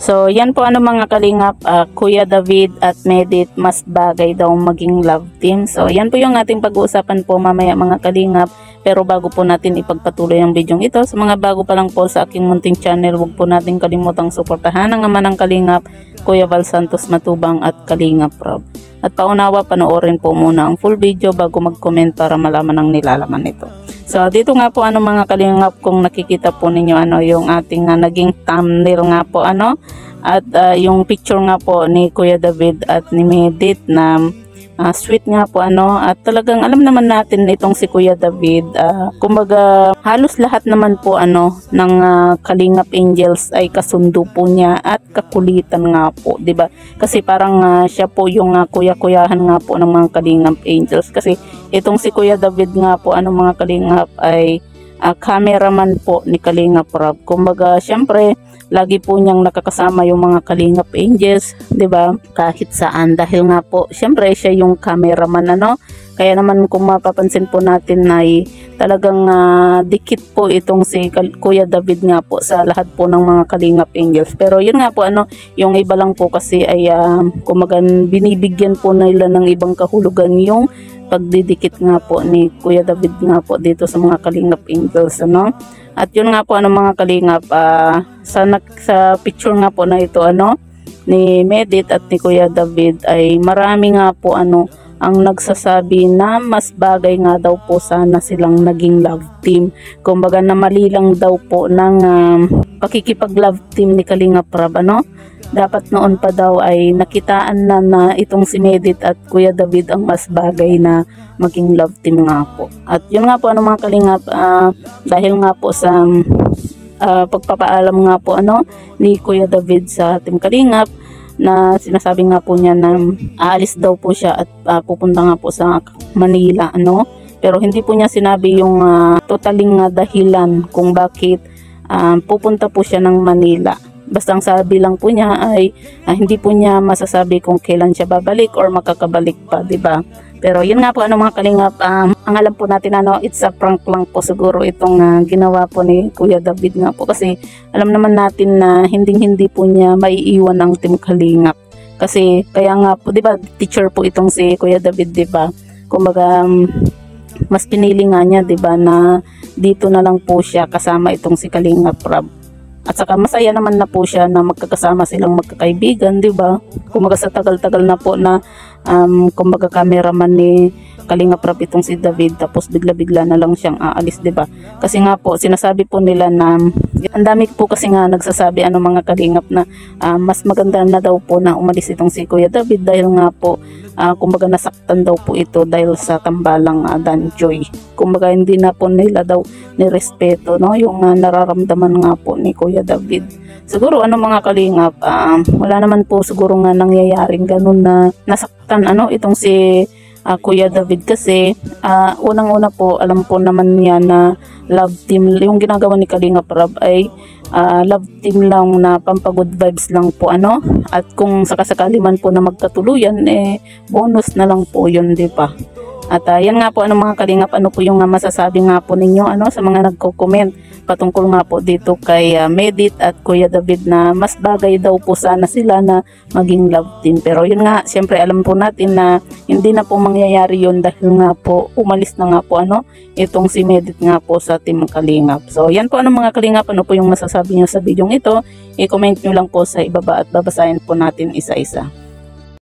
So, yan po mga kalingap, Kuya David at Medit, mas bagay daw maging love team. So, yan po yung ating pag-uusapan po mamaya mga kalingap. Pero bago po natin ipagpatuloy ang video ito, sa mga bago pa lang po sa aking munting channel, huwag po natin kalimutang suportahan ang ama ng kalingap, Kuya Val Santos Matubang at Kalingap Rob. At paunawa, panoorin po muna ang full video bago mag-comment para malaman ang nilalaman nito. So, dito nga po mga kalingap, kung nakikita po ninyo yung ating naging thumbnail nga po at yung picture nga po ni Kuya David at ni Medit na sweet nga po at talagang alam naman natin itong si Kuya David, kumbaga halos lahat naman po ng Kalingap Angels ay kasundo po niya at kakulitan nga po, 'di ba? Kasi parang siya po yung kuya-kuyahan nga po ng mga Kalingap Angels, kasi itong si Kuya David nga po mga Kalingap ay cameraman po ni Kalingap Rob. Kumbaga syempre lagi po niyang nakakasama yung mga Kalingap Angels, 'di ba? Kahit saan, dahil nga po syempre siya yung cameraman Kaya naman kung mapapansin po natin ay talagang dikit po itong si Kuya David nga po sa lahat po ng mga Kalingap Angels. Pero yun nga po yung iba lang po kasi ay kumaga binibigyan po nila ng ibang kahulugan yung pagdidikit nga po ni Kuya David nga po dito sa mga Kalingap Angels At yun nga po mga Kalingap, sa picture nga po na ito ni Medit at ni Kuya David ay marami nga po ang nagsasabi na mas bagay nga daw po sana silang naging love team. Kumbaga namali lang daw po ng pakikipag-love team ni Kalingap Rob Dapat noon pa daw ay nakitaan na itong si Medit at Kuya David ang mas bagay na maging love team nga po. At yun nga po mga Kalingap, dahil nga po sa pagpapaalam nga po ni Kuya David sa Team Kalingap, na sinasabi nga po niya na aalis daw po siya at pupunta nga po sa Manila pero hindi po niya sinabi yung totaling dahilan kung bakit pupunta po siya ng Manila. Basta ang sabi lang po niya ay hindi po niya masasabi kung kailan siya babalik or makakabalik pa, 'di ba? Pero yun nga po mga Kalingap, ang alam po natin it's a prank lang po siguro itong ginawa po ni Kuya David nga po, kasi alam naman natin na hindi po niya maiiwan ang Team Kalingap. Kasi kaya nga po, 'di ba, teacher po itong si Kuya David, 'di ba? Kumbaga mas pinili nga niya, 'di ba, na dito na lang po siya kasama itong si Kalingap Rob. At saka masaya naman na po siya na magkakasama silang magkakaibigan, 'di ba? Kumbaga sa tagal-tagal na po na kumbaga cameraman ni Kalingap Rob itong si David, tapos bigla-bigla na lang siyang aalis, 'di ba? Kasi nga po sinasabi po nila na ang dami po kasi nga nagsasabi mga Kalingap na mas maganda na daw po na umalis itong si Kuya David dahil nga po kumbaga nasaktan daw po ito dahil sa tambalang Danjoy. Kumbaga hindi na po nila daw nirespeto yung nararamdaman nga po ni Kuya David. Siguro mga Kalingap, wala naman po siguro nga nangyayaring ganun na nasaktan itong si Kuya David, kasi unang-una po alam po naman niya na love team yung ginagawa ni Kalingap Rob ay love team lang na pampagood vibes lang po at kung sakasakali man po na magkatuluyan bonus na lang po yun, di ba? At yan nga po mga Kalingap, po yung masasabi nga po ninyo sa mga nagko-comment patungkol nga po dito kay Medit at Kuya David na mas bagay daw po sana sila na maging love team. Pero yun nga, siyempre alam po natin na hindi na po mangyayari yun dahil nga po umalis na nga po itong si Medit nga po sa Team Kalingap. So yan po mga Kalingap, po yung masasabi nyo sa video ito, i-comment nyo lang po sa ibaba at babasahin po natin isa-isa.